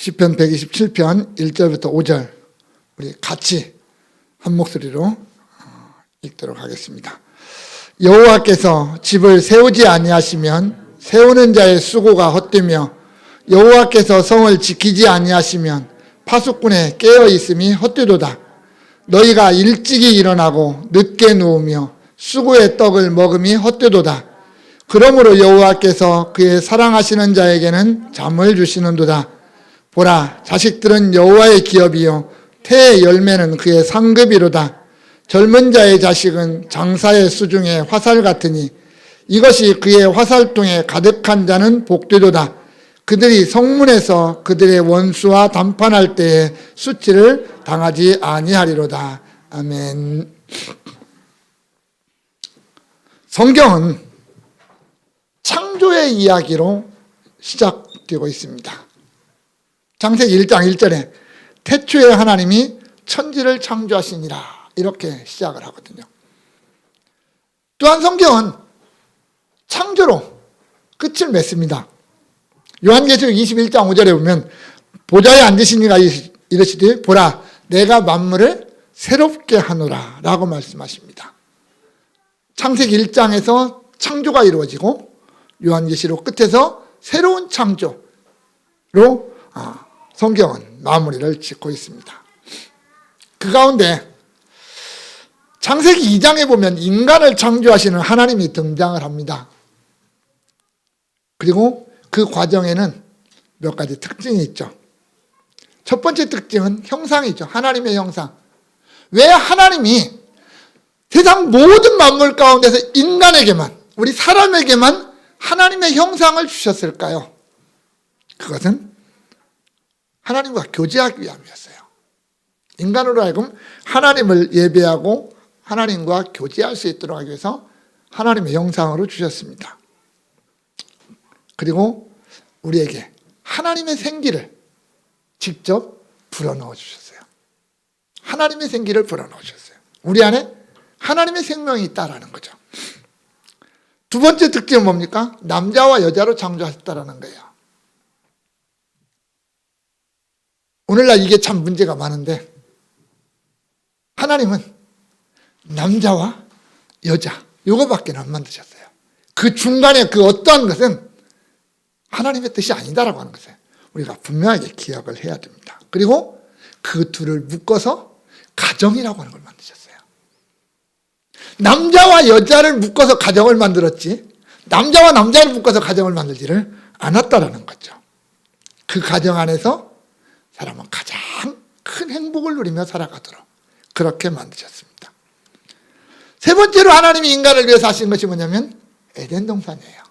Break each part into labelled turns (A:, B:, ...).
A: 시편 127편 1절부터 5절 우리 같이 한 목소리로 읽도록 하겠습니다. 여호와께서 집을 세우지 아니하시면 세우는 자의 수고가 헛되며 여호와께서 성을 지키지 아니하시면 파수꾼의 깨어 있음이 헛되도다. 너희가 일찍이 일어나고 늦게 누우며 수고의 떡을 먹음이 헛되도다. 그러므로 여호와께서 그의 사랑하시는 자에게는 잠을 주시는도다. 보라, 자식들은 여호와의 기업이요 태의 열매는 그의 상급이로다. 젊은 자의 자식은 장사의 수중의 화살 같으니 이것이 그의 화살통에 가득한 자는 복되도다. 그들이 성문에서 그들의 원수와 담판할 때에 수치를 당하지 아니하리로다. 아멘. 성경은 창조의 이야기로 시작되고 있습니다. 창세기 1장 1절에 태초에 하나님이 천지를 창조하시니라 이렇게 시작을 하거든요. 또한 성경은 창조로 끝을 맺습니다. 요한계시록 21장 5절에 보면 보좌에 앉으신 이가 이르시되 보라 내가 만물을 새롭게 하노라 라고 말씀하십니다. 창세기 1장에서 창조가 이루어지고 요한계시록 끝에서 새로운 창조로 성경은 마무리를 짓고 있습니다. 그 가운데 창세기 2장에 보면 인간을 창조하시는 하나님이 등장을 합니다. 그리고 그 과정에는 몇 가지 특징이 있죠. 첫 번째 특징은 형상이죠. 하나님의 형상. 왜 하나님이 세상 모든 만물 가운데서 인간에게만, 우리 사람에게만 하나님의 형상을 주셨을까요? 그것은 하나님과 교제하기 위함이었어요. 인간으로 하여금 하나님을 예배하고 하나님과 교제할 수 있도록 하기 위해서 하나님의 형상으로 주셨습니다. 그리고 우리에게 하나님의 생기를 직접 불어넣어 주셨어요. 하나님의 생기를 불어넣어 주셨어요. 우리 안에 하나님의 생명이 있다라는 거죠. 두 번째 특징은 뭡니까? 남자와 여자로 창조하셨다라는 거예요. 오늘날 이게 참 문제가 많은데 하나님은 남자와 여자 이거밖에 안 만드셨어요. 그 중간에 그 어떠한 것은 하나님의 뜻이 아니다라고 하는 것을 우리가 분명하게 기억을 해야 됩니다. 그리고 그 둘을 묶어서 가정이라고 하는 걸 만드셨어요. 남자와 여자를 묶어서 가정을 만들었지 남자와 남자를 묶어서 가정을 만들지를 않았다라는 거죠. 그 가정 안에서 사람은 가장 큰 행복을 누리며 살아가도록 그렇게 만드셨습니다. 세 번째로 하나님이 인간을 위해서 하신 것이 뭐냐면 에덴 동산이에요.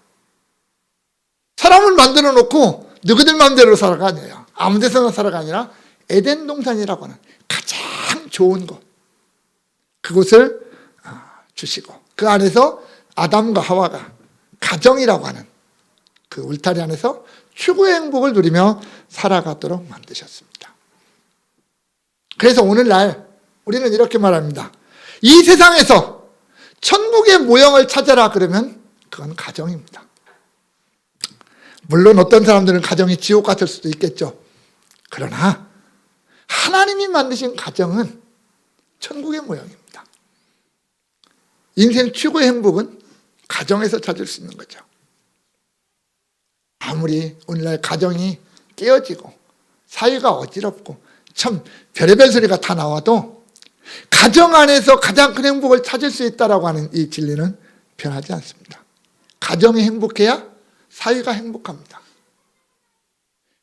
A: 사람을 만들어 놓고 너희들 마음대로 살아가네요. 아무 데서나 살아가 아니라 에덴 동산이라고 하는 가장 좋은 곳 그곳을 주시고 그 안에서 아담과 하와가 가정이라고 하는 그 울타리 안에서 최고의 행복을 누리며 살아가도록 만드셨습니다. 그래서 오늘날 우리는 이렇게 말합니다. 이 세상에서 천국의 모형을 찾아라 그러면 그건 가정입니다. 물론 어떤 사람들은 가정이 지옥 같을 수도 있겠죠. 그러나 하나님이 만드신 가정은 천국의 모형입니다. 인생 최고의 행복은 가정에서 찾을 수 있는 거죠. 아무리 오늘날 가정이 깨어지고 사회가 어지럽고 참 별의별 소리가 다 나와도 가정 안에서 가장 큰 행복을 찾을 수 있다고 하는 이 진리는 변하지 않습니다. 가정이 행복해야 사회가 행복합니다.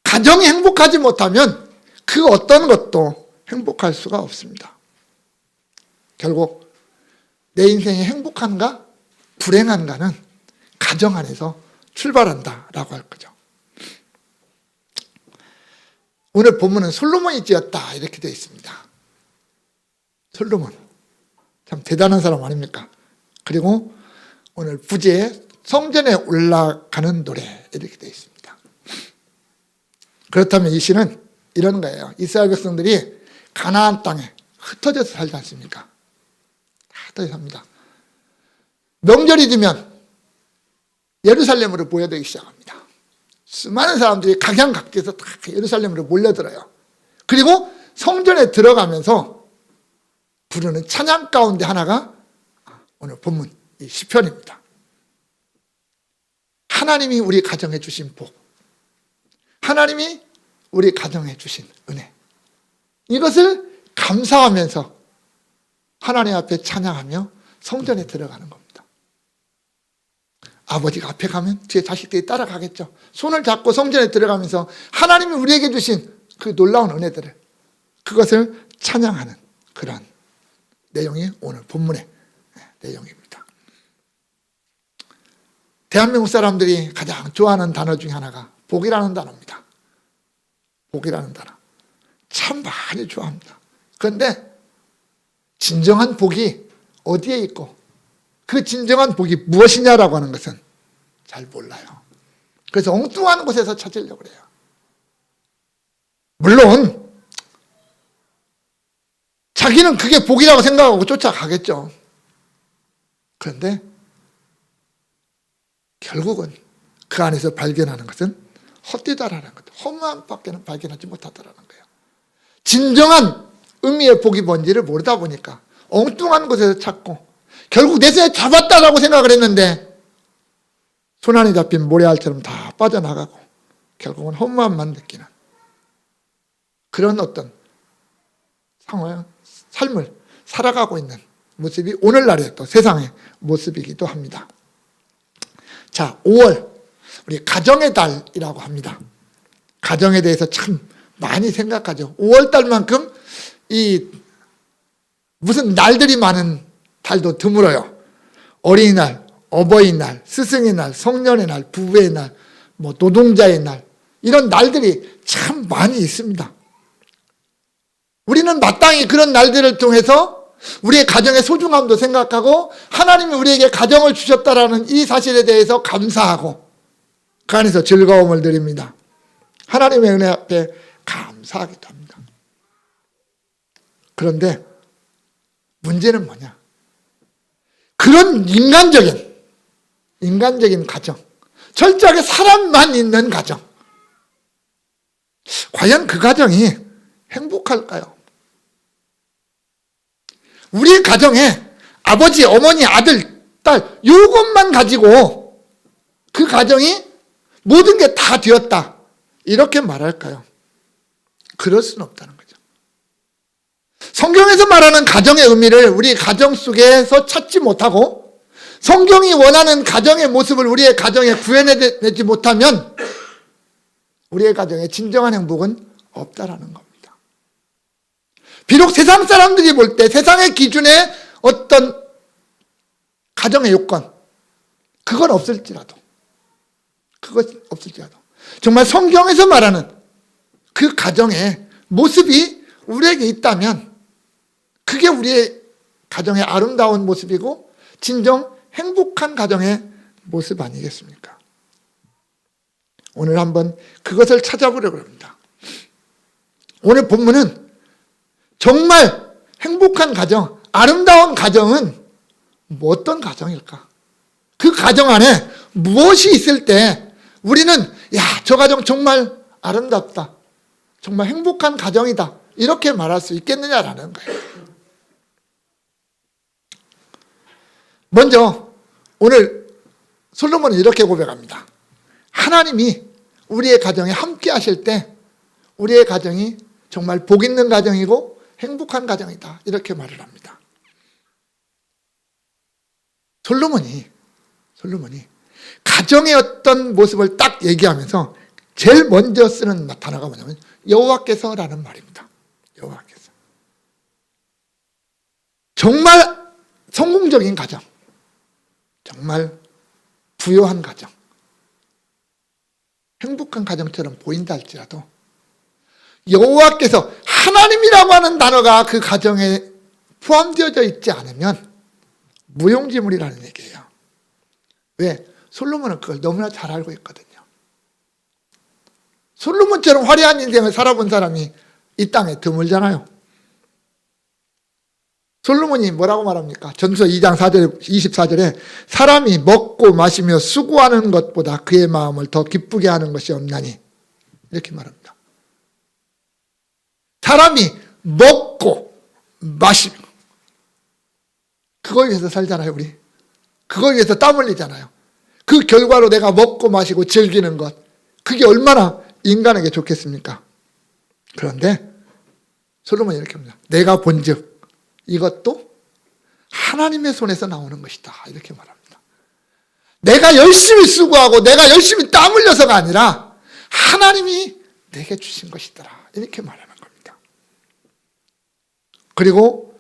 A: 가정이 행복하지 못하면 그 어떤 것도 행복할 수가 없습니다. 결국 내 인생이 행복한가 불행한가는 가정 안에서 출발한다라고 할 거죠. 오늘 본문은 솔로몬이 지었다 이렇게 되어 있습니다. 솔로몬 참 대단한 사람 아닙니까? 그리고 오늘 부제에 성전에 올라가는 노래 이렇게 되어 있습니다. 그렇다면 이 시는 이런 거예요. 이스라엘 백성들이 가나안 땅에 흩어져서 살지 않습니까? 다 흩어져 삽니다. 명절이 되면 예루살렘으로 모여들기 시작합니다. 수많은 사람들이 각양각지에서 다 예루살렘으로 몰려들어요. 그리고 성전에 들어가면서 부르는 찬양 가운데 하나가 오늘 본문 이 시편입니다. 하나님이 우리 가정에 주신 복, 하나님이 우리 가정에 주신 은혜, 이것을 감사하면서 하나님 앞에 찬양하며 성전에 들어가는 겁니다. 아버지가 앞에 가면 뒤에 자식들이 따라가겠죠. 손을 잡고 성전에 들어가면서 하나님이 우리에게 주신 그 놀라운 은혜들을, 그것을 찬양하는 그런 내용이 오늘 본문의 내용입니다. 대한민국 사람들이 가장 좋아하는 단어 중에 하나가 복이라는 단어입니다. 복이라는 단어 참 많이 좋아합니다. 그런데 진정한 복이 어디에 있고 그 진정한 복이 무엇이냐라고 하는 것은 잘 몰라요. 그래서 엉뚱한 곳에서 찾으려고 해요. 물론 자기는 그게 복이라고 생각하고 쫓아가겠죠. 그런데 결국은 그 안에서 발견하는 것은 헛되다라는 것, 허무한 밖에는 발견하지 못하다라는 거예요. 진정한 의미의 복이 뭔지를 모르다 보니까 엉뚱한 곳에서 찾고 결국 내 손에 잡았다라고 생각을 했는데 손안에 잡힌 모래알처럼 다 빠져나가고 결국은 허무함만 느끼는 그런 어떤 상황, 삶을 살아가고 있는 모습이 오늘날의 또 세상의 모습이기도 합니다. 자, 5월 우리 가정의 달이라고 합니다. 가정에 대해서 참 많이 생각하죠. 5월 달만큼 이 무슨 날들이 많은 달도 드물어요. 어린이날, 어버이날, 스승의 날, 성년의 날, 부부의 날, 노동자의 날, 이런 날들이 참 많이 있습니다. 우리는 마땅히 그런 날들을 통해서 우리의 가정의 소중함도 생각하고 하나님이 우리에게 가정을 주셨다라는 이 사실에 대해서 감사하고 그 안에서 즐거움을 드립니다. 하나님의 은혜 앞에 감사하기도 합니다. 그런데 문제는 뭐냐? 그런 인간적인 가정, 철저하게 사람만 있는 가정, 과연 그 가정이 행복할까요? 우리 가정에 아버지, 어머니, 아들, 딸 이것만 가지고 그 가정이 모든 게 다 되었다 이렇게 말할까요? 그럴 수는 없다는 거죠. 성경에서 말하는 가정의 의미를 우리 가정 속에서 찾지 못하고 성경이 원하는 가정의 모습을 우리의 가정에 구해내지 못하면 우리의 가정에 진정한 행복은 없다라는 겁니다. 비록 세상 사람들이 볼 때 세상의 기준에 어떤 가정의 요건 그건 없을지라도 정말 성경에서 말하는 그 가정의 모습이 우리에게 있다면 그게 우리의 가정의 아름다운 모습이고 진정 행복한 가정의 모습 아니겠습니까? 오늘 한번 그것을 찾아보려고 합니다. 오늘 본문은 정말 행복한 가정, 아름다운 가정은 어떤 가정일까? 그 가정 안에 무엇이 있을 때 우리는 저 가정 정말 아름답다, 정말 행복한 가정이다 이렇게 말할 수 있겠느냐라는 거예요. 먼저 오늘 솔로몬은 이렇게 고백합니다. 하나님이 우리의 가정에 함께 하실 때 우리의 가정이 정말 복 있는 가정이고 행복한 가정이다 이렇게 말을 합니다. 솔로몬이 가정의 어떤 모습을 딱 얘기하면서 제일 먼저 쓰는 단어가 뭐냐면 여호와께서라는 말입니다. 여호와께서. 정말 성공적인 가정, 정말 부유한 가정, 행복한 가정처럼 보인다 할지라도 여호와께서 하나님이라고 하는 단어가 그 가정에 포함되어져 있지 않으면 무용지물이라는 얘기예요. 왜? 솔로몬은 그걸 너무나 잘 알고 있거든요. 솔로몬처럼 화려한 인생을 살아본 사람이 이 땅에 드물잖아요. 솔로몬이 뭐라고 말합니까? 전서 2장 4절, 24절에 사람이 먹고 마시며 수고하는 것보다 그의 마음을 더 기쁘게 하는 것이 없나니 이렇게 말합니다. 사람이 먹고 마시며 그걸 위해서 살잖아요, 우리. 그걸 위해서 땀 흘리잖아요. 그 결과로 내가 먹고 마시고 즐기는 것, 그게 얼마나 인간에게 좋겠습니까? 그런데 솔로몬이 이렇게 합니다. 내가 본즉 이것도 하나님의 손에서 나오는 것이다. 이렇게 말합니다. 내가 열심히 수고하고 내가 열심히 땀 흘려서가 아니라 하나님이 내게 주신 것이더라. 이렇게 말하는 겁니다. 그리고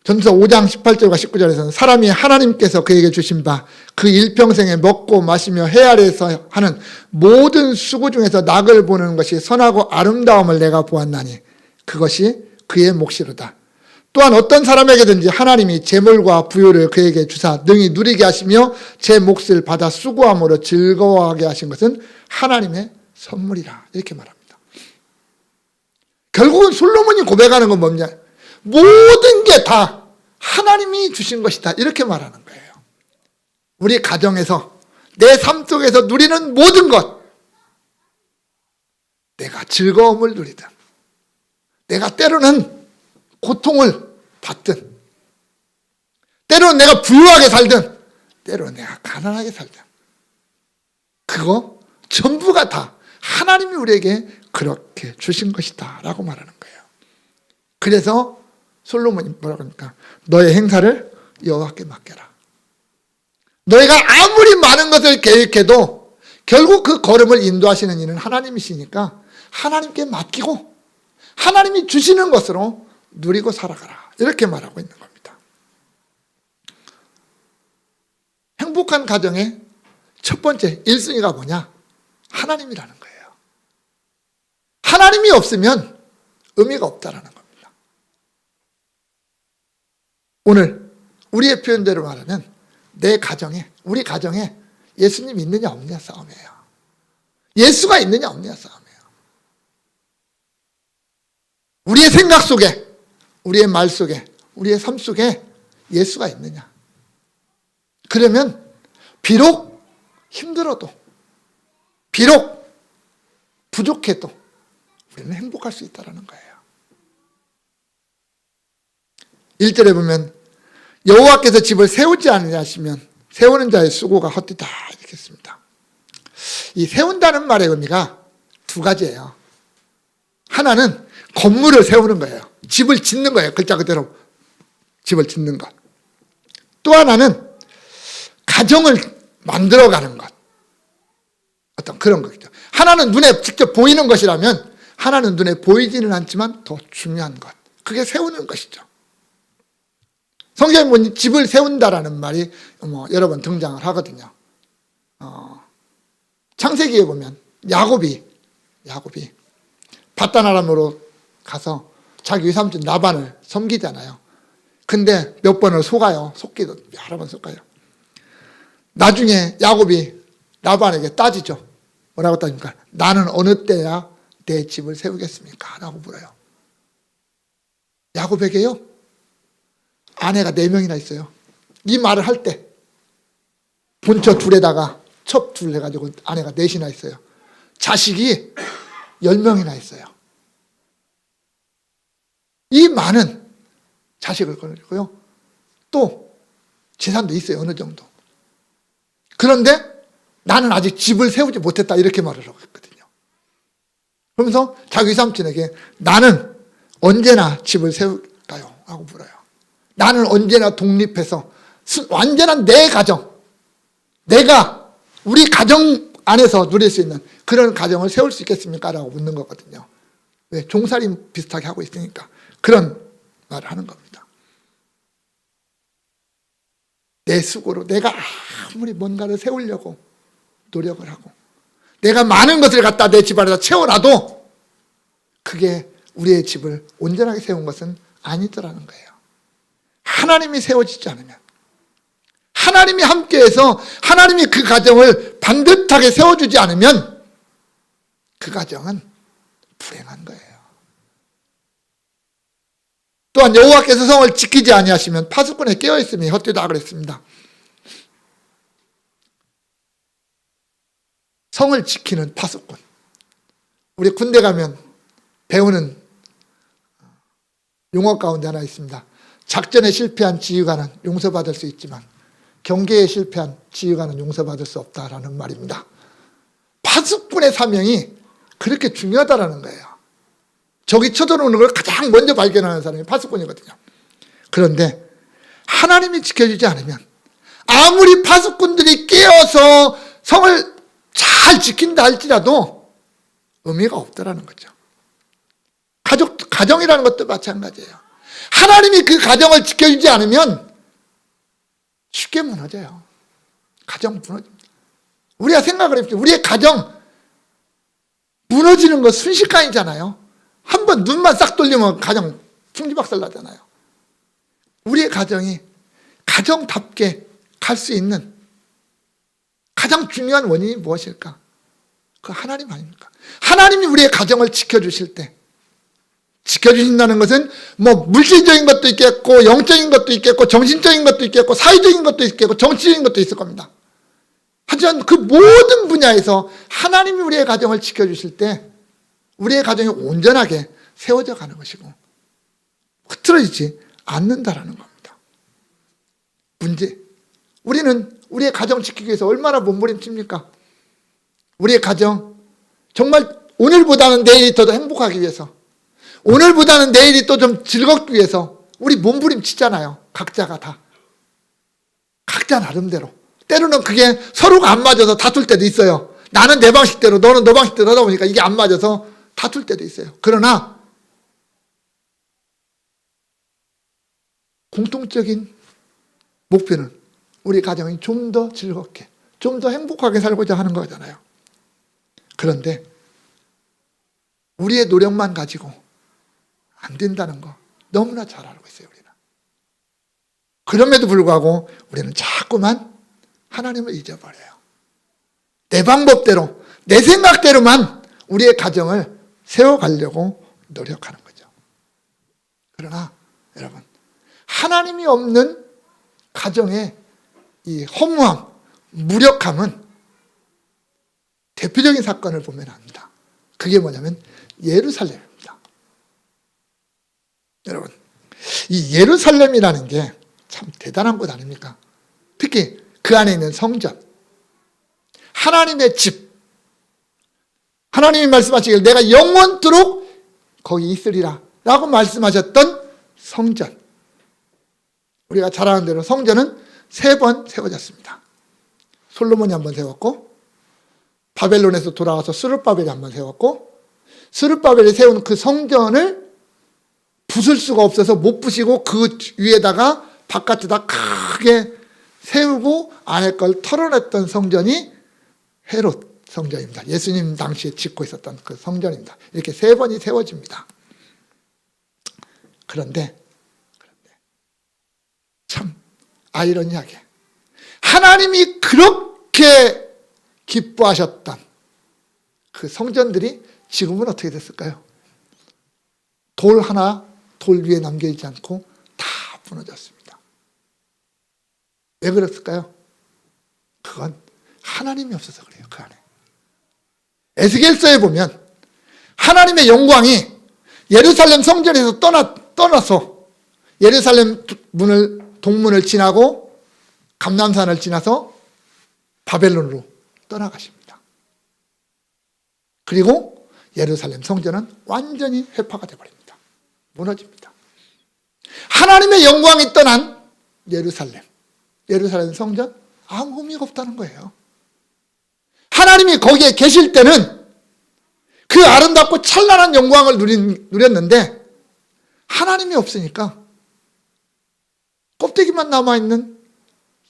A: 전서 5장 18절과 19절에서는 사람이 하나님께서 그에게 주신 바 그 일평생에 먹고 마시며 해 아래에서 하는 모든 수고 중에서 낙을 보는 것이 선하고 아름다움을 내가 보았나니 그것이 그의 몫이로다. 또한 어떤 사람에게든지 하나님이 재물과 부유를 그에게 주사 능히 누리게 하시며 제 몫을 받아 수고함으로 즐거워하게 하신 것은 하나님의 선물이라. 이렇게 말합니다. 결국은 솔로몬이 고백하는 건 뭐냐? 모든 게 다 하나님이 주신 것이다. 이렇게 말하는 거예요. 우리 가정에서 내 삶 속에서 누리는 모든 것, 내가 즐거움을 누리든 내가 때로는 고통을 받든 때로는 내가 부유하게 살든 때로는 내가 가난하게 살든 그거 전부가 다 하나님이 우리에게 그렇게 주신 것이다 라고 말하는 거예요. 그래서 솔로몬이 뭐라고 합니까? 너의 행사를 여호와께 맡겨라. 너희가 아무리 많은 것을 계획해도 결국 그 걸음을 인도하시는 이는 하나님이시니까 하나님께 맡기고 하나님이 주시는 것으로 누리고 살아가라. 이렇게 말하고 있는 겁니다. 행복한 가정의 첫 번째 1순위가 뭐냐? 하나님이라는 거예요. 하나님이 없으면 의미가 없다라는 겁니다. 오늘 우리의 표현대로 말하면 내 가정에, 우리 가정에 예수님 있느냐 없느냐 싸움이에요. 예수가 있느냐 없느냐 싸움이에요. 우리의 생각 속에, 우리의 말 속에, 우리의 삶 속에 예수가 있느냐. 그러면 비록 힘들어도, 비록 부족해도 우리는 행복할 수 있다는 거예요. 1절에 보면 여호와께서 집을 세우지 않으시면 세우는 자의 수고가 헛되다 이렇게 했습니다. 이 세운다는 말의 의미가 두 가지예요. 하나는 건물을 세우는 거예요. 집을 짓는 거예요. 글자 그대로 집을 짓는 것. 또 하나는 가정을 만들어가는 것. 어떤 그런 거죠. 하나는 눈에 직접 보이는 것이라면 하나는 눈에 보이지는 않지만 더 중요한 것. 그게 세우는 것이죠. 성경에 보니 집을 세운다라는 말이 여러 번 등장을 하거든요. 창세기에 보면 야곱이 바단 아람으로 가서 자기 외삼촌 라반을 섬기잖아요. 근데 몇 번을 속아요. 속기도 여러 번 속아요. 나중에 야곱이 라반에게 따지죠. 뭐라고 따집니까? 나는 어느 때야 내 집을 세우겠습니까? 라고 물어요. 야곱에게요. 아내가 4명이나 있어요. 이 말을 할 때 본처 둘에다가 첩 둘 해가지고 아내가 4이나 있어요. 자식이 10명이나 있어요. 이 많은 자식을 거느리고요. 또 재산도 있어요. 어느 정도. 그런데 나는 아직 집을 세우지 못했다 이렇게 말을 하고 있거든요. 그러면서 자기 삼촌에게 나는 언제나 집을 세울까요? 하고 물어요. 나는 언제나 독립해서 완전한 내 가정, 내가 우리 가정 안에서 누릴 수 있는 그런 가정을 세울 수 있겠습니까? 라고 묻는 거거든요. 왜? 종살이 비슷하게 하고 있으니까 그런 말을 하는 겁니다. 내 수고로 내가 아무리 뭔가를 세우려고 노력을 하고 내가 많은 것을 갖다 내 집안에다 채워놔도 그게 우리의 집을 온전하게 세운 것은 아니더라는 거예요. 하나님이 세워지지 않으면, 하나님이 함께해서 하나님이 그 가정을 반듯하게 세워주지 않으면 그 가정은 불행한 거예요. 또한 여호와께서 성을 지키지 아니하시면 파수꾼에 깨어있음이 헛되다 그랬습니다. 성을 지키는 파수꾼. 우리 군대 가면 배우는 용어 가운데 하나 있습니다. 작전에 실패한 지휘관은 용서받을 수 있지만 경계에 실패한 지휘관은 용서받을 수 없다라는 말입니다. 파수꾼의 사명이 그렇게 중요하다라는 거예요. 적이 쳐들어오는 걸 가장 먼저 발견하는 사람이 파수꾼이거든요. 그런데 하나님이 지켜주지 않으면 아무리 파수꾼들이 깨어서 성을 잘 지킨다 할지라도 의미가 없다라는 거죠. 가정이라는 것도 마찬가지예요. 하나님이 그 가정을 지켜주지 않으면 쉽게 무너져요. 가정 무너집니다. 우리가 생각을 해보죠. 우리의 가정 무너지는 거 순식간이잖아요. 한번 눈만 싹 돌리면 가정 풍지박살 나잖아요. 우리의 가정이 가정답게 갈 수 있는 가장 중요한 원인이 무엇일까? 그 하나님 아닙니까? 하나님이 우리의 가정을 지켜주실 때, 지켜주신다는 것은 뭐 물질적인 것도 있겠고 영적인 것도 있겠고 정신적인 것도 있겠고 사회적인 것도 있겠고 정치적인 것도 있을 겁니다. 하지만 그 모든 분야에서 하나님이 우리의 가정을 지켜주실 때 우리의 가정이 온전하게 세워져 가는 것이고 흐트러지지 않는다라는 겁니다. 문제, 우리는 우리의 가정 지키기 위해서 얼마나 몸부림칩니까? 우리의 가정 정말 오늘보다는 내일이 더 행복하기 위해서, 오늘보다는 내일이 또 좀 즐겁기 위해서 우리 몸부림치잖아요. 각자가 다 각자 나름대로. 때로는 그게 서로가 안 맞아서 다툴 때도 있어요. 나는 내 방식대로 너는 너 방식대로 하다 보니까 이게 안 맞아서 다툴 때도 있어요. 그러나 공통적인 목표는 우리 가정이 좀 더 즐겁게, 좀 더 행복하게 살고자 하는 거잖아요. 그런데 우리의 노력만 가지고 안 된다는 거 너무나 잘 알고 있어요, 우리는. 그럼에도 불구하고 우리는 자꾸만 하나님을 잊어버려요. 내 방법대로, 내 생각대로만 우리의 가정을 세워가려고 노력하는 거죠. 그러나 여러분, 하나님이 없는 가정의 이 허무함, 무력함은 대표적인 사건을 보면 압니다. 그게 뭐냐면 예루살렘입니다. 여러분, 이 예루살렘이라는 게 참 대단한 곳 아닙니까? 특히 그 안에 있는 성전, 하나님의 집, 하나님이 말씀하시길 내가 영원토록 거기 있으리라 라고 말씀하셨던 성전. 우리가 잘 아는 대로 성전은 3번 세워졌습니다. 솔로몬이 한번 세웠고, 바벨론에서 돌아와서 스룹바벨이 한번 세웠고, 스룹바벨이 세운 그 성전을 부술 수가 없어서 못 부시고 그 위에다가 바깥에다 크게 세우고 안에 걸 털어냈던 성전이 헤롯 성전입니다. 예수님 당시에 짓고 있었던 그 성전입니다. 이렇게 3번이 세워집니다. 그런데 참 아이러니하게 하나님이 그렇게 기뻐하셨던 그 성전들이 지금은 어떻게 됐을까요? 돌 하나 돌 위에 남겨있지 않고 다 무너졌습니다. 왜 그랬을까요? 그건 하나님이 없어서 그래요. 그 안에 에스겔서에 보면 하나님의 영광이 예루살렘 성전에서 떠나서 예루살렘 동문을 지나고 감람산을 지나서 바벨론으로 떠나가십니다. 그리고 예루살렘 성전은 완전히 회파가 되어버립니다. 무너집니다. 하나님의 영광이 떠난 예루살렘 성전 아무 의미가 없다는 거예요. 하나님이 거기에 계실 때는 그 아름답고 찬란한 영광을 누렸는데 하나님이 없으니까 껍데기만 남아있는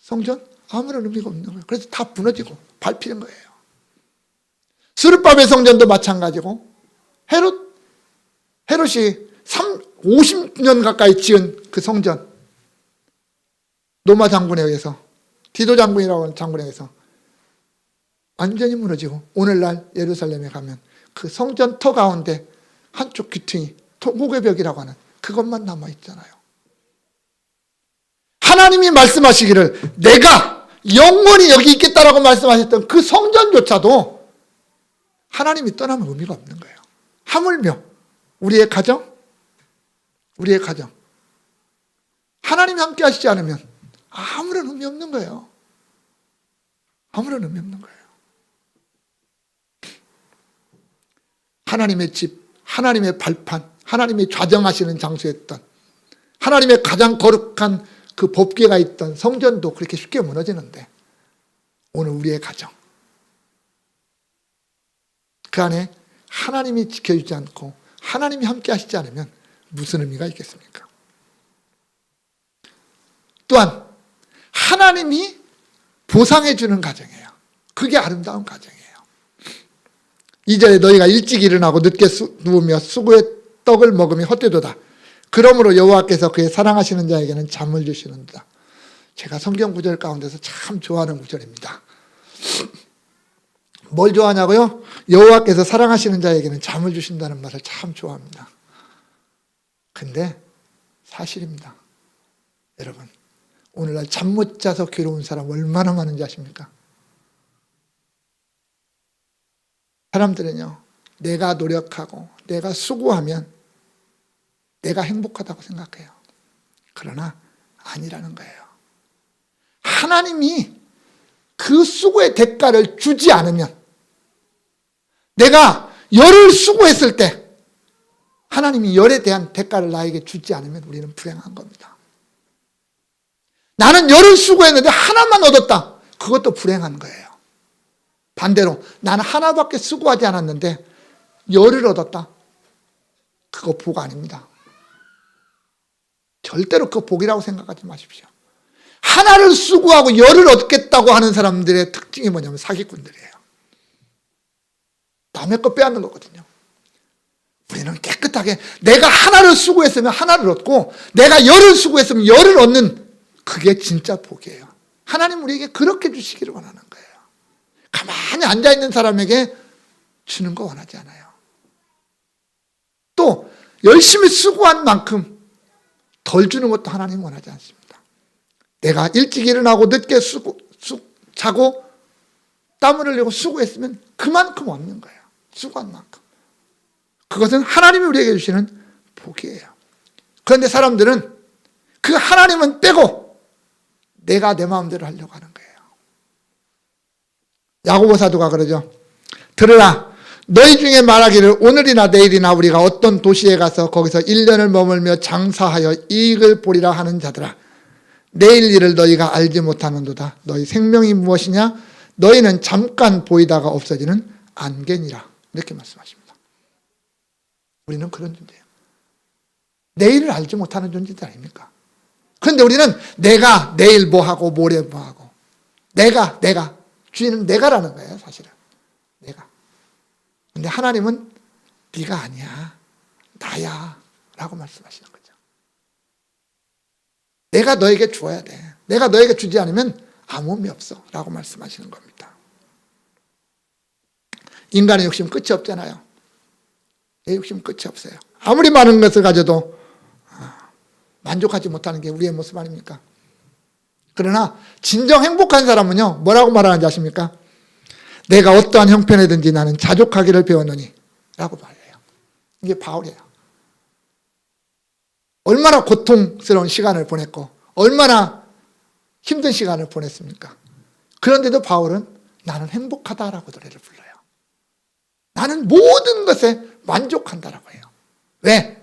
A: 성전 아무런 의미가 없는 거예요. 그래서 다 무너지고 밟히는 거예요. 스룹바벨 성전도 마찬가지고 헤롯이 50년 가까이 지은 그 성전 로마 장군에 의해서 디도 장군이라고 하는 장군에 의해서 완전히 무너지고 오늘날 예루살렘에 가면 그 성전 터 가운데 한쪽 귀퉁이 토목의 벽이라고 하는 그것만 남아있잖아요. 하나님이 말씀하시기를 내가 영원히 여기 있겠다라고 말씀하셨던 그 성전조차도 하나님이 떠나면 의미가 없는 거예요. 하물며 우리의 가정, 하나님이 함께 하시지 않으면 아무런 의미 없는 거예요. 아무런 의미 없는 거예요. 하나님의 집, 하나님의 발판, 하나님이 좌정하시는 장소였던, 하나님의 가장 거룩한 그 법궤가 있던 성전도 그렇게 쉽게 무너지는데, 오늘 우리의 가정, 그 안에 하나님이 지켜주지 않고 하나님이 함께 하시지 않으면 무슨 의미가 있겠습니까? 또한 하나님이 보상해 주는 가정이에요. 그게 아름다운 가정이에요. 2절에 너희가 일찍 일어나고 늦게 누우며 수고의 떡을 먹으며 헛되도다. 그러므로 여호와께서 그의 사랑하시는 자에게는 잠을 주시는도다. 제가 성경 구절 가운데서 참 좋아하는 구절입니다. 뭘 좋아하냐고요? 여호와께서 사랑하시는 자에게는 잠을 주신다는 말을 참 좋아합니다. 근데 사실입니다. 여러분, 오늘날 잠 못 자서 괴로운 사람 얼마나 많은지 아십니까? 사람들은요, 내가 노력하고 내가 수고하면 내가 행복하다고 생각해요. 그러나 아니라는 거예요. 하나님이 그 수고의 대가를 주지 않으면, 내가 열을 수고했을 때 하나님이 열에 대한 대가를 나에게 주지 않으면 우리는 불행한 겁니다. 나는 열을 수고했는데 하나만 얻었다. 그것도 불행한 거예요. 반대로 나는 하나밖에 수고하지 않았는데 열을 얻었다. 그거 복 아닙니다. 절대로 그거 복이라고 생각하지 마십시오. 하나를 수고하고 열을 얻겠다고 하는 사람들의 특징이 뭐냐면 사기꾼들이에요. 남의 거 빼앗는 거거든요. 우리는 깨끗하게 내가 하나를 수고했으면 하나를 얻고 내가 열을 수고했으면 열을 얻는, 그게 진짜 복이에요. 하나님 우리에게 그렇게 주시기를 원하는 거예요. 가만히 앉아있는 사람에게 주는 거 원하지 않아요. 또 열심히 수고한 만큼 덜 주는 것도 하나님 원하지 않습니다. 내가 일찍 일어나고 늦게 자고 땀을 흘리고 수고했으면 그만큼 얻는 거예요. 수고한 만큼. 그것은 하나님이 우리에게 주시는 복이에요. 그런데 사람들은 그 하나님은 빼고 내가 내 마음대로 하려고 하는 거예요. 야고보 사도가 그러죠. 들으라, 너희 중에 말하기를 오늘이나 내일이나 우리가 어떤 도시에 가서 거기서 1년을 머물며 장사하여 이익을 보리라 하는 자들아, 내일 일을 너희가 알지 못하는도다. 너희 생명이 무엇이냐? 너희는 잠깐 보이다가 없어지는 안개니라. 이렇게 말씀하십니다. 우리는 그런 존재예요. 내일을 알지 못하는 존재들 아닙니까? 그런데 우리는 내가 내일 뭐하고 모레 뭐하고, 내가 주인은 내가라는 거예요. 사실은 내가. 근데 하나님은 네가 아니야, 나야 라고 말씀하시는 거죠. 내가 너에게 주어야 돼. 내가 너에게 주지 않으면 아무 의미 없어 라고 말씀하시는 겁니다. 인간의 욕심 끝이 없잖아요. 내 욕심 끝이 없어요. 아무리 많은 것을 가져도 만족하지 못하는 게 우리의 모습 아닙니까? 그러나 진정 행복한 사람은요, 뭐라고 말하는지 아십니까? 내가 어떠한 형편이든지 나는 자족하기를 배웠느니 라고 말해요. 이게 바울이에요. 얼마나 고통스러운 시간을 보냈고 얼마나 힘든 시간을 보냈습니까? 그런데도 바울은 나는 행복하다라고 노래를 불러요. 나는 모든 것에 만족한다라고 해요. 왜?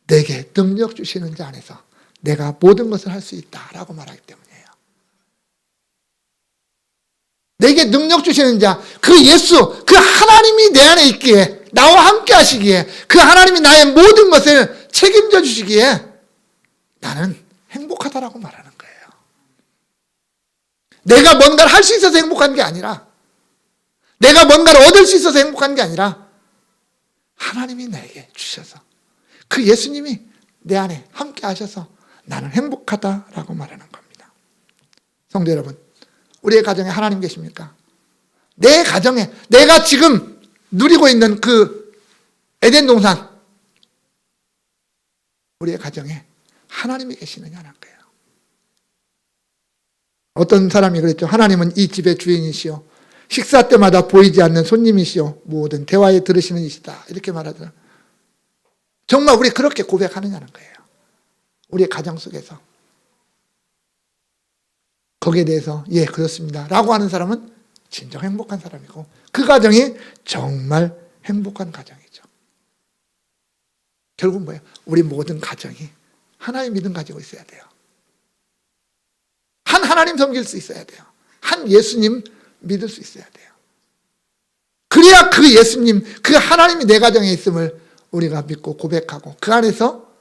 A: 내게 능력 주시는 자 안에서 내가 모든 것을 할 수 있다라고 말하기 때문이에요. 내게 능력 주시는 자, 그 예수, 그 하나님이 내 안에 있기에, 나와 함께 하시기에, 그 하나님이 나의 모든 것을 책임져 주시기에 나는 행복하다라고 말하는 거예요. 내가 뭔가를 할 수 있어서 행복한 게 아니라, 내가 뭔가를 얻을 수 있어서 행복한 게 아니라 하나님이 나에게 주셔서, 그 예수님이 내 안에 함께 하셔서 나는 행복하다라고 말하는 겁니다. 성도 여러분, 우리의 가정에 하나님 계십니까? 내 가정에, 내가 지금 누리고 있는 그 에덴 동산, 우리의 가정에 하나님이 계시느냐는 거예요. 어떤 사람이 그랬죠. 하나님은 이 집의 주인이시오. 식사 때마다 보이지 않는 손님이시오. 모든 대화에 들으시는 이시다. 이렇게 말하더라. 정말 우리 그렇게 고백하느냐는 거예요. 우리의 가정 속에서. 거기에 대해서 예 그렇습니다 라고 하는 사람은 진정 행복한 사람이고 그 가정이 정말 행복한 가정이죠. 결국 뭐예요? 우리 모든 가정이 하나님 믿음 가지고 있어야 돼요. 한 하나님 섬길 수 있어야 돼요. 한 예수님 믿을 수 있어야 돼요. 그래야 그 예수님, 그 하나님이 내 가정에 있음을 우리가 믿고 고백하고 그 안에서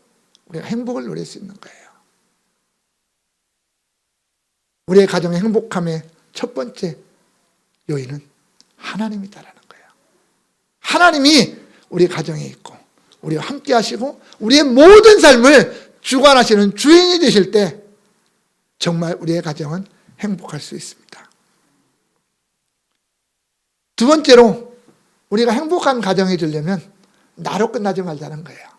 A: 우리가 행복을 누릴 수 있는 거예요. 우리의 가정의 행복함의 첫 번째 요인은 하나님이다라는 거예요. 하나님이 우리 가정에 있고 우리와 함께 하시고 우리의 모든 삶을 주관하시는 주인이 되실 때 정말 우리의 가정은 행복할 수 있습니다. 두 번째로 우리가 행복한 가정이 되려면 나로 끝나지 말자는 거예요.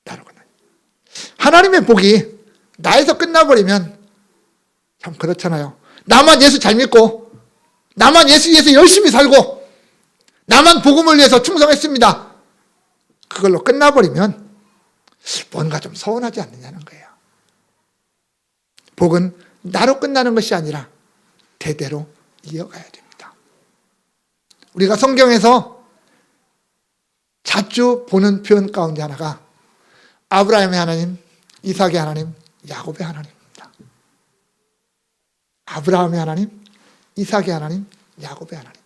A: 나로 끝나. 하나님의 복이 나에서 끝나버리면 참 그렇잖아요. 나만 예수 잘 믿고 나만 예수 위해서 열심히 살고 나만 복음을 위해서 충성했습니다. 그걸로 끝나버리면 뭔가 좀 서운하지 않느냐는 거예요. 복은 나로 끝나는 것이 아니라 대대로 이어가야 됩니다. 우리가 성경에서 자주 보는 표현 가운데 하나가 아브라함의 하나님, 이삭의 하나님, 야곱의 하나님입니다. 아브라함의 하나님, 이삭의 하나님, 야곱의 하나님.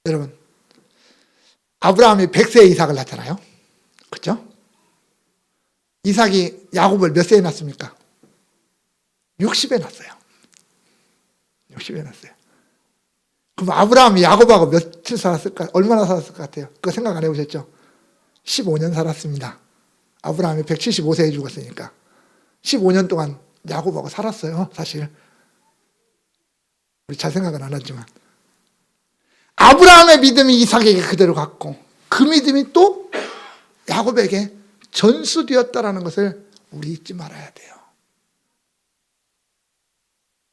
A: 여러분, 아브라함이 100세에 이삭을 낳잖아요. 그렇죠? 이삭이 야곱을 몇 세에 낳습니까? 60에 낳았어요. 60에 낳았어요. 그럼 아브라함이 야곱하고 며칠 살았을까? 얼마나 살았을 것 같아요? 그거 생각 안 해보셨죠? 15년 살았습니다. 아브라함이 175세에 죽었으니까 15년 동안 야곱하고 살았어요. 사실 우리 잘 생각은 안 하지만 아브라함의 믿음이 이삭에게 그대로 갔고 그 믿음이 또 야곱에게 전수되었다라는 것을 우리 잊지 말아야 돼요.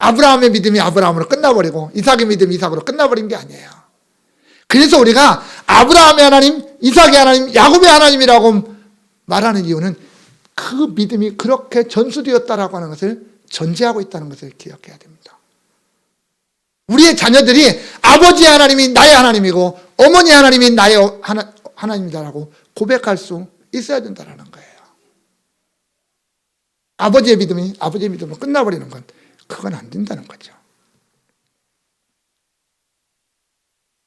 A: 아브라함의 믿음이 아브라함으로 끝나버리고 이삭의 믿음이 이삭으로 끝나버린 게 아니에요. 그래서 우리가 아브라함의 하나님, 이삭의 하나님, 야곱의 하나님이라고 말하는 이유는 그 믿음이 그렇게 전수되었다라고 하는 것을 전제하고 있다는 것을 기억해야 됩니다. 우리의 자녀들이 아버지의 하나님이 나의 하나님이고 어머니의 하나님이 나의 하나님이다라고 고백할 수 있어야 된다는 거예요. 아버지의 믿음으로 끝나버리는 건 그건 안 된다는 거죠.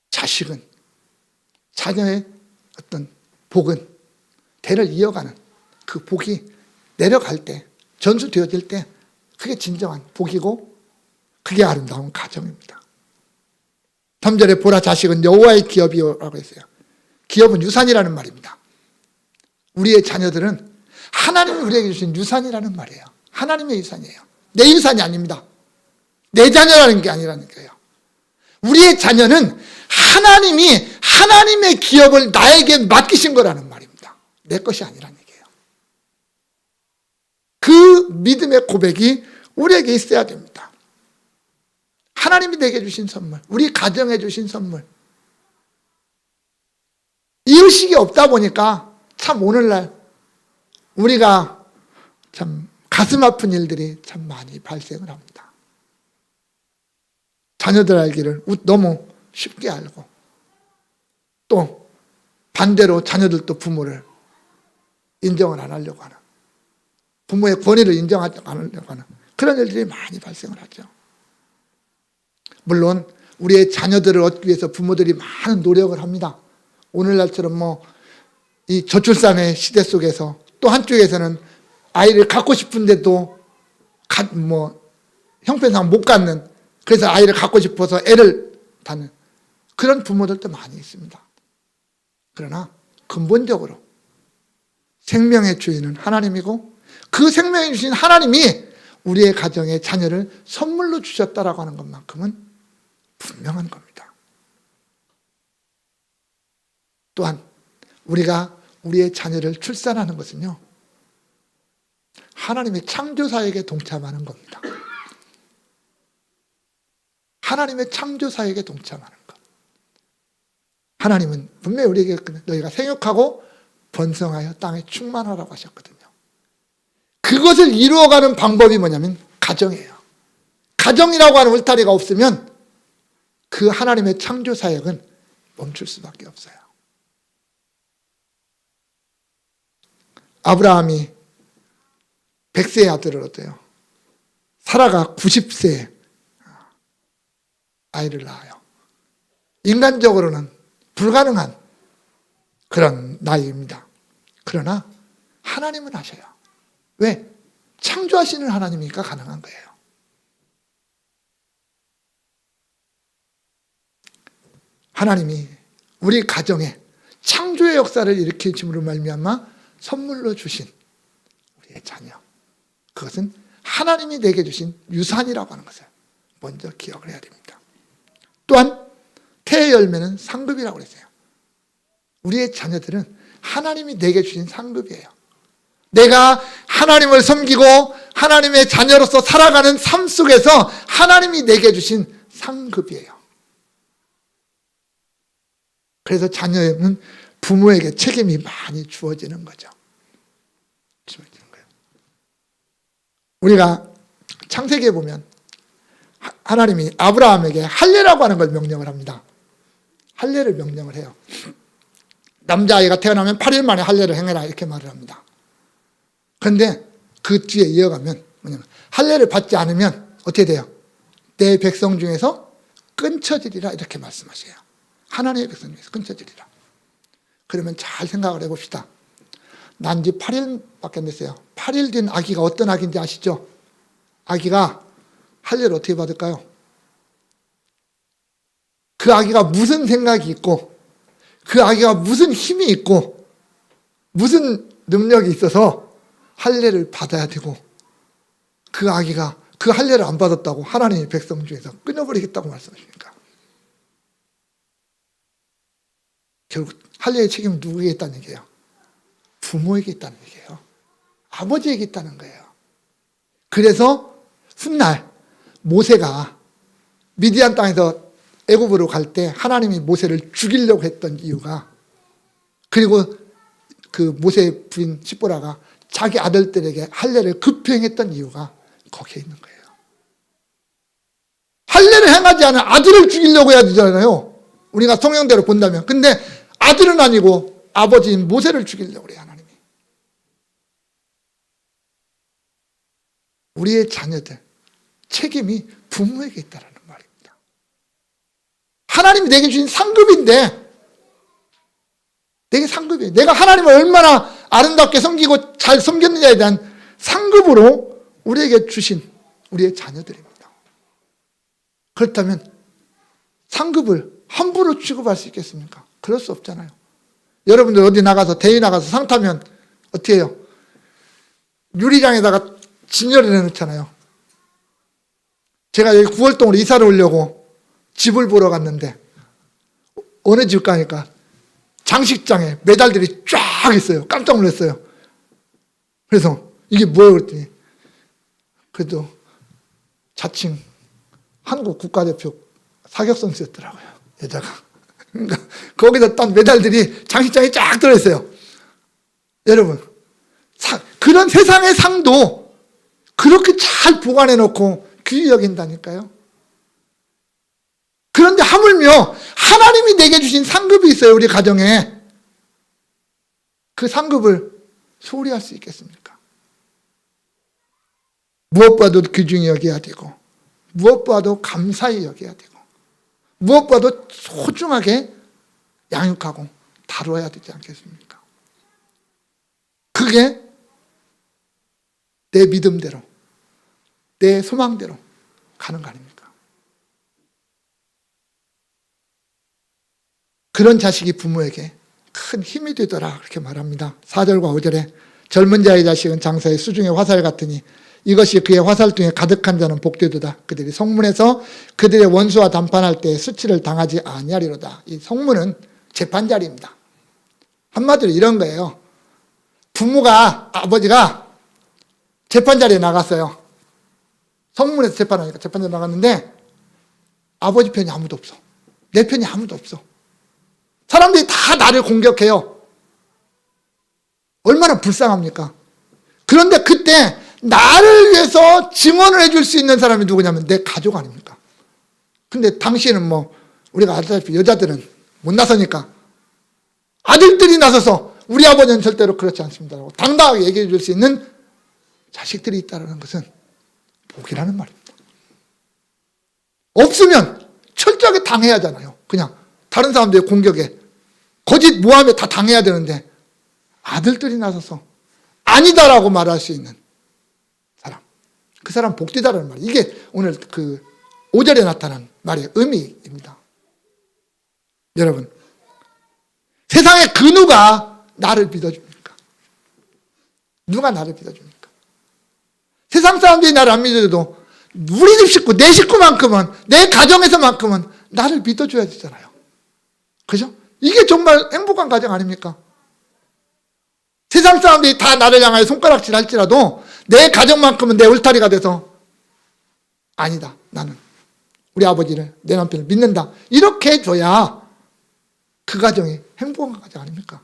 A: 자식은 자녀의 어떤 복은 대를 이어가는 그 복이 내려갈 때 전수되어질 때 그게 진정한 복이고 그게 아름다운 가정입니다. 3절에 보라 자식은 여호와의 기업이라고 했어요. 기업은 유산이라는 말입니다. 우리의 자녀들은 하나님이 우리에게 주신 유산이라는 말이에요. 하나님의 유산이에요. 내 유산이 아닙니다. 내 자녀라는 게 아니라는 거예요. 우리의 자녀는 하나님이 하나님의 기업을 나에게 맡기신 거라는 말입니다. 내 것이 아니라는 얘기예요. 그 믿음의 고백이 우리에게 있어야 됩니다. 하나님이 내게 주신 선물, 우리 가정에 주신 선물. 이 의식이 없다 보니까 참 오늘날 우리가 참 가슴 아픈 일들이 참 많이 발생을 합니다. 자녀들 알기를 너무 쉽게 알고 또 반대로 자녀들도 부모를 인정을 안 하려고 하는, 부모의 권위를 인정하지 않으려고 하는 그런 일들이 많이 발생을 하죠. 물론 우리의 자녀들을 얻기 위해서 부모들이 많은 노력을 합니다. 오늘날처럼 이 저출산의 시대 속에서 또 한쪽에서는 아이를 갖고 싶은데도 형편상 못 갖는, 그래서 아이를 갖고 싶어서 애를 낳는 그런 부모들도 많이 있습니다. 그러나 근본적으로 생명의 주인은 하나님이고 그 생명의 주신 하나님이 우리의 가정에 자녀를 선물로 주셨다라고 하는 것만큼은 분명한 겁니다. 또한 우리가 우리의 자녀를 출산하는 것은요, 하나님의 창조사역에 동참하는 겁니다. 하나님의 창조사역에 동참하는 것. 하나님은 분명히 우리에게 너희가 생육하고 번성하여 땅에 충만하라고 하셨거든요. 그것을 이루어가는 방법이 뭐냐면 가정이에요. 가정이라고 하는 울타리가 없으면 그 하나님의 창조사역은 멈출 수밖에 없어요. 아브라함이 100세의 아들을 얻어요. 사라가 90세에 아이를 낳아요. 인간적으로는 불가능한 그런 나이입니다. 그러나 하나님은 하셔요. 왜? 창조하시는 하나님이니까 가능한 거예요. 하나님이 우리 가정에 창조의 역사를 일으키심으로 말미암아 선물로 주신 우리의 자녀, 그것은 하나님이 내게 주신 유산이라고 하는 것을 먼저 기억을 해야 됩니다. 또한 태의 열매는 상급이라고 그랬어요. 우리의 자녀들은 하나님이 내게 주신 상급이에요. 내가 하나님을 섬기고 하나님의 자녀로서 살아가는 삶 속에서 하나님이 내게 주신 상급이에요. 그래서 자녀는 부모에게 책임이 많이 주어지는 거죠. 우리가 창세기에 보면 하나님이 아브라함에게 할례라고 하는 걸 명령을 합니다. 할례를 명령을 해요. 남자아이가 태어나면 8일 만에 할례를 행해라 이렇게 말을 합니다. 그런데 그 뒤에 이어가면 뭐냐면 할례를 받지 않으면 어떻게 돼요? 내 백성 중에서 끊쳐지리라 이렇게 말씀하세요. 하나님의 백성 중에서 끊쳐지리라. 그러면 잘 생각을 해봅시다. 난 지 8일밖에 안 됐어요. 8일 된 아기가 어떤 아기인지 아시죠? 아기가 할례를 어떻게 받을까요? 그 아기가 무슨 생각이 있고 그 아기가 무슨 힘이 있고 무슨 능력이 있어서 할례를 받아야 되고 그 아기가 그 할례를 안 받았다고 하나님의 백성 중에서 끊어버리겠다고 말씀하십니까? 결국 할례의 책임은 누구에게 있다는 얘기예요? 부모에게 있다는 얘기예요. 아버지에게 있다는 거예요. 그래서 훗날 모세가 미디안 땅에서 애굽으로 갈 때 하나님이 모세를 죽이려고 했던 이유가, 그리고 그 모세의 부인 시보라가 자기 아들들에게 할례를 급행했던 이유가 거기에 있는 거예요. 할례를 행하지 않은 아들을 죽이려고 해야 되잖아요. 우리가 성경대로 본다면. 근데 아들은 아니고 아버지인 모세를 죽이려고 해요, 하나님이. 우리의 자녀들 책임이 부모에게 있다는 말입니다. 하나님이 내게 주신 상급인데, 내게 상급이에요. 내가 하나님을 얼마나 아름답게 섬기고 잘 섬겼느냐에 대한 상급으로 우리에게 주신 우리의 자녀들입니다. 그렇다면 상급을 함부로 취급할 수 있겠습니까? 그럴 수 없잖아요. 여러분들 어디 나가서 대회 나가서 상 타면 어떻게 해요? 유리장에다가 진열을 해놓잖아요. 제가 여기 9월동으로 이사를 오려고 집을 보러 갔는데 어느 집 가니까 장식장에 메달들이 쫙 있어요. 깜짝 놀랐어요. 그래서 이게 뭐예요? 그랬더니 그래도 자칭 한국 국가대표 사격선수였더라고요. 여자가. 그러니까 거기다 딴 메달들이 장식장에 쫙 들어있어요. 여러분, 그런 세상의 상도 그렇게 잘 보관해놓고 귀히 여긴다니까요. 그런데 하물며 하나님이 내게 주신 상급이 있어요. 우리 가정에. 그 상급을 소홀히 할 수 있겠습니까? 무엇보다도 귀중히 여겨야 되고, 무엇보다도 감사히 여겨야 되고, 무엇보다도 소중하게 양육하고 다루어야 되지 않겠습니까? 그게 내 믿음대로, 내 소망대로 가는 거 아닙니까? 그런 자식이 부모에게 큰 힘이 되더라 그렇게 말합니다. 4절과 5절에 젊은 자의 자식은 장사의 수중의 화살 같으니 이것이 그의 화살통에 가득한 자는 복되도다. 그들이 성문에서 그들의 원수와 담판할 때 수치를 당하지 아니하리로다. 이 성문은 재판자리입니다. 한마디로 이런 거예요. 아버지가 재판 자리에 나갔어요. 성문에서 재판하니까 재판 자리에 나갔는데 아버지 편이 아무도 없어. 내 편이 아무도 없어. 사람들이 다 나를 공격해요. 얼마나 불쌍합니까? 그런데 그때 나를 위해서 증언을 해줄 수 있는 사람이 누구냐면 내 가족 아닙니까? 근데 당시에는 우리가 알다시피 여자들은 못 나서니까 아들들이 나서서 우리 아버지는 절대로 그렇지 않습니다 라고 당당하게 얘기해 줄 수 있는 자식들이 있다는 것은 복이라는 말입니다. 없으면 철저하게 당해야 하잖아요. 그냥 다른 사람들의 공격에 거짓 모함에 다 당해야 되는데 아들들이 나서서 아니다라고 말할 수 있는 사람, 그 사람 복되다라는 말이에요. 이게 오늘 그 5절에 나타난 말의 의미입니다. 여러분, 세상에 그 누가 나를 믿어줍니까? 누가 나를 믿어줍니까? 세상 사람들이 나를 안 믿어줘도 우리 집 식구, 내 식구만큼은, 내 가정에서만큼은 나를 믿어줘야 되잖아요. 그죠? 이게 정말 행복한 가정 아닙니까? 세상 사람들이 다 나를 향하여 손가락질 할지라도 내 가정만큼은 내 울타리가 돼서 아니다, 나는 우리 아버지를, 내 남편을 믿는다, 이렇게 해줘야 그 가정이 행복한 가정 아닙니까?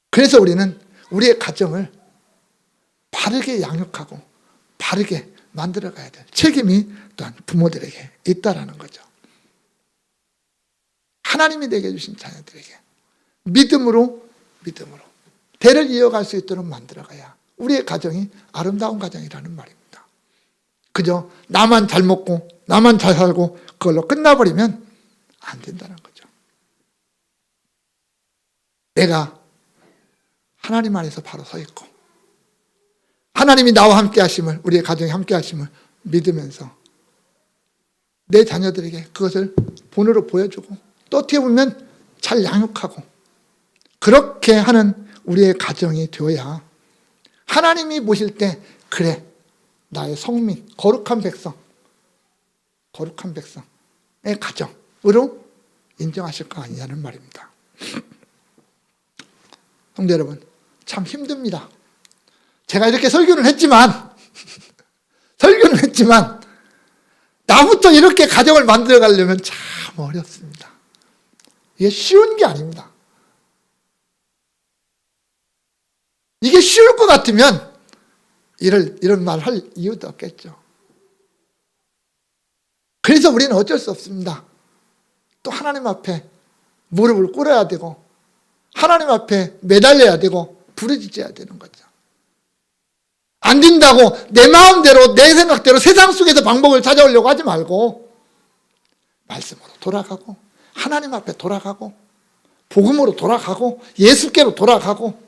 A: 그래서 우리는 우리의 가정을 바르게 양육하고 바르게 만들어가야 될 책임이 또한 부모들에게 있다라는 거죠. 하나님이 내게 주신 자녀들에게 믿음으로 대를 이어갈 수 있도록 만들어가야 우리의 가정이 아름다운 가정이라는 말입니다. 그저 나만 잘 먹고 나만 잘 살고 그걸로 끝나버리면 안 된다는 거죠. 내가 하나님 안에서 바로 서 있고 하나님이 나와 함께 하심을, 우리의 가정에 함께 하심을 믿으면서 내 자녀들에게 그것을 본으로 보여주고 또 어떻게 보면 잘 양육하고 그렇게 하는 우리의 가정이 되어야 하나님이 보실 때 그래, 나의 성민, 거룩한 백성의 가정으로 인정하실 거 아니냐는 말입니다. 성도 여러분, 참 힘듭니다. 제가 이렇게 설교는 했지만 나부터 이렇게 가정을 만들어 가려면 참 어렵습니다. 이게 쉬운 게 아닙니다. 이게 쉬울 것 같으면 이런 말 할 이유도 없겠죠. 그래서 우리는 어쩔 수 없습니다. 또 하나님 앞에 무릎을 꿇어야 되고 하나님 앞에 매달려야 되고 부르짖어야 되는 거죠. 안 된다고 내 마음대로 내 생각대로 세상 속에서 방법을 찾아오려고 하지 말고 말씀으로 돌아가고 하나님 앞에 돌아가고 복음으로 돌아가고 예수께로 돌아가고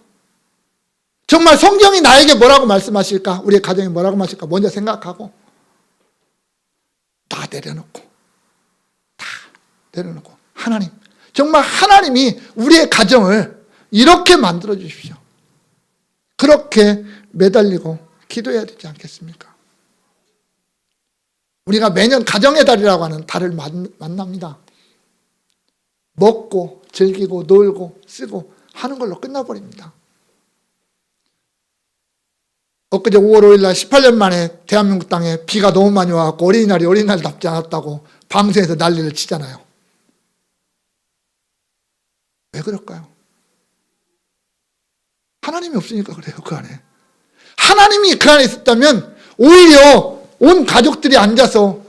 A: 정말 성경이 나에게 뭐라고 말씀하실까, 우리의 가정이 뭐라고 말씀하실까 먼저 생각하고 다 내려놓고 하나님, 정말 하나님이 우리의 가정을 이렇게 만들어 주십시오. 그렇게 매달리고 기도해야 되지 않겠습니까? 우리가 매년 가정의 달이라고 하는 달을 만납니다. 먹고 즐기고 놀고 쓰고 하는 걸로 끝나버립니다. 엊그제 5월 5일 날 18년 만에 대한민국 땅에 비가 너무 많이 와서 어린이날답지 않았다고 방송에서 난리를 치잖아요. 왜 그럴까요? 하나님이 없으니까 그래요. 그 안에 하나님이 그 안에 있었다면 오히려 온 가족들이 앉아서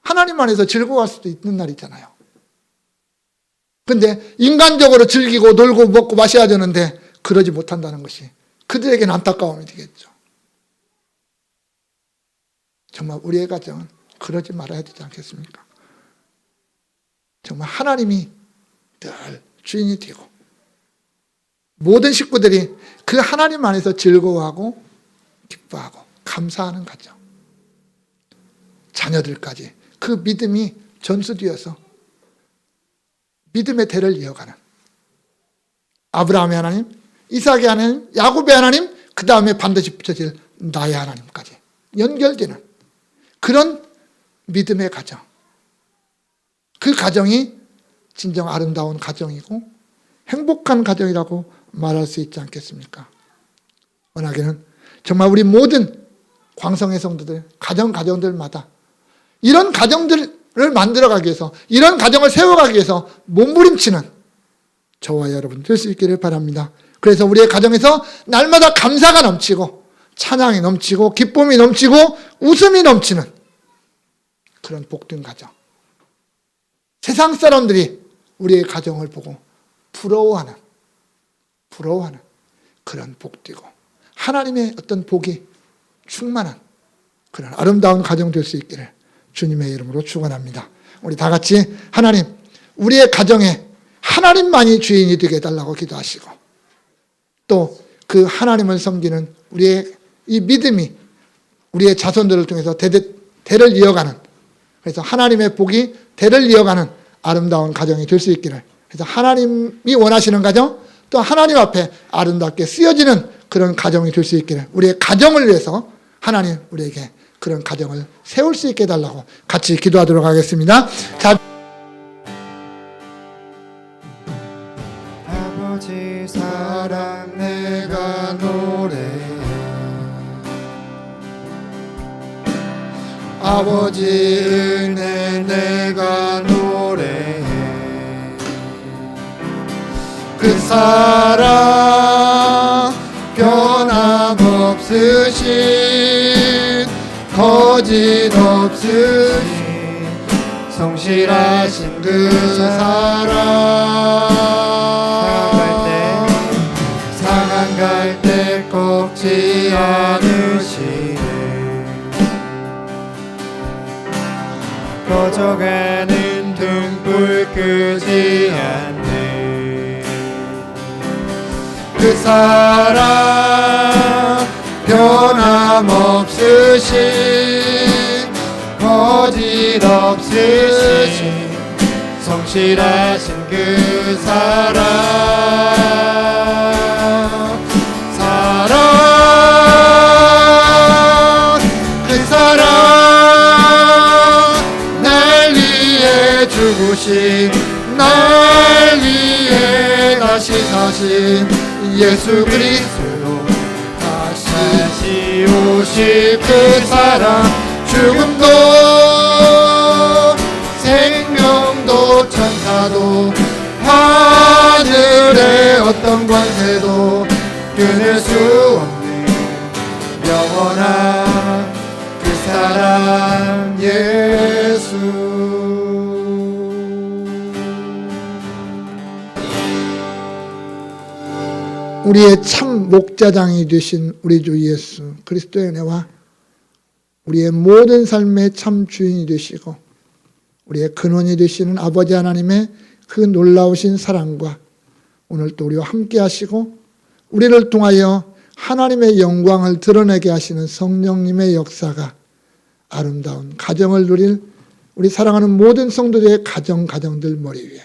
A: 하나님 안에서 즐거워할 수도 있는 날이잖아요. 근데 인간적으로 즐기고 놀고 먹고 마셔야 되는데 그러지 못한다는 것이 그들에게는 안타까움이 되겠죠. 정말 우리의 가정은 그러지 말아야 되지 않겠습니까? 정말 하나님이 늘 주인이 되고 모든 식구들이 그 하나님 안에서 즐거워하고 기뻐하고 감사하는 가정, 자녀들까지 그 믿음이 전수되어서 믿음의 대를 이어가는 아브라함의 하나님, 이삭의 하나님, 야곱의 하나님, 그 다음에 반드시 붙여질 나의 하나님까지 연결되는 그런 믿음의 가정, 그 가정이 진정 아름다운 가정이고 행복한 가정이라고 말할 수 있지 않겠습니까? 원하기는 정말 우리 모든 광성의 성도들, 가정들마다 이런 가정들을 만들어가기 위해서, 이런 가정을 세워가기 위해서 몸부림치는 저와 여러분 될 수 있기를 바랍니다. 그래서 우리의 가정에서 날마다 감사가 넘치고 찬양이 넘치고 기쁨이 넘치고 웃음이 넘치는 그런 복된 가정, 세상 사람들이 우리의 가정을 보고 부러워하는 그런 복되고 하나님의 어떤 복이 충만한 그런 아름다운 가정 될 수 있기를 주님의 이름으로 축원합니다. 우리 다 같이 하나님, 우리의 가정에 하나님만이 주인이 되게 해달라고 기도하시고, 또 그 하나님을 섬기는 우리의 이 믿음이 우리의 자손들을 통해서 대를 이어가는, 그래서 하나님의 복이 대를 이어가는 아름다운 가정이 될 수 있기를, 그래서 하나님이 원하시는 가정, 또 하나님 앞에 아름답게 쓰여지는 그런 가정이 될 수 있기를, 우리의 가정을 위해서 하나님 우리에게 그런 가정을 세울 수 있게 해달라고 같이 기도하도록 하겠습니다. 자,
B: 아버지 사랑 내가 노래해, 아버지 은혜 내가 노래해, 그 사랑 변함없으신 거짓 없으신 성실하신 그 사랑, 상한 갈 때 꺾지 않으시네, 꺼져가는 등불 끄지 않네, 그 사랑 변함없으신 거짓 없으신 성실하신 그 그 사랑 날 위해 죽으신, 날 위해 다시 사신 예수 그리스도, 다시 오실 그 사랑, 죽음도 생명도 천사도 하늘의 어떤 권세도 끊을 수 없는 영원한 그 사랑 예수.
A: 우리의 참 목자장이 되신 우리 주 예수 그리스도의 은혜와 우리의 모든 삶의 참 주인이 되시고 우리의 근원이 되시는 아버지 하나님의 그 놀라우신 사랑과 오늘 또 우리와 함께 하시고 우리를 통하여 하나님의 영광을 드러내게 하시는 성령님의 역사가 아름다운 가정을 누릴 우리 사랑하는 모든 성도들의 가정들 머리 위에,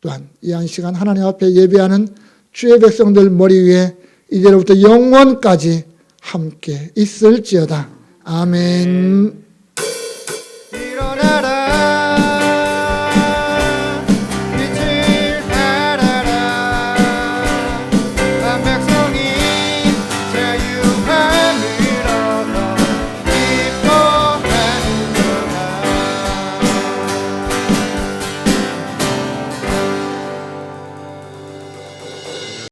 A: 또한 이 한 시간 하나님 앞에 예배하는 주의 백성들 머리 위에 이제로부터 영원까지 함께 있을지어다. 아멘.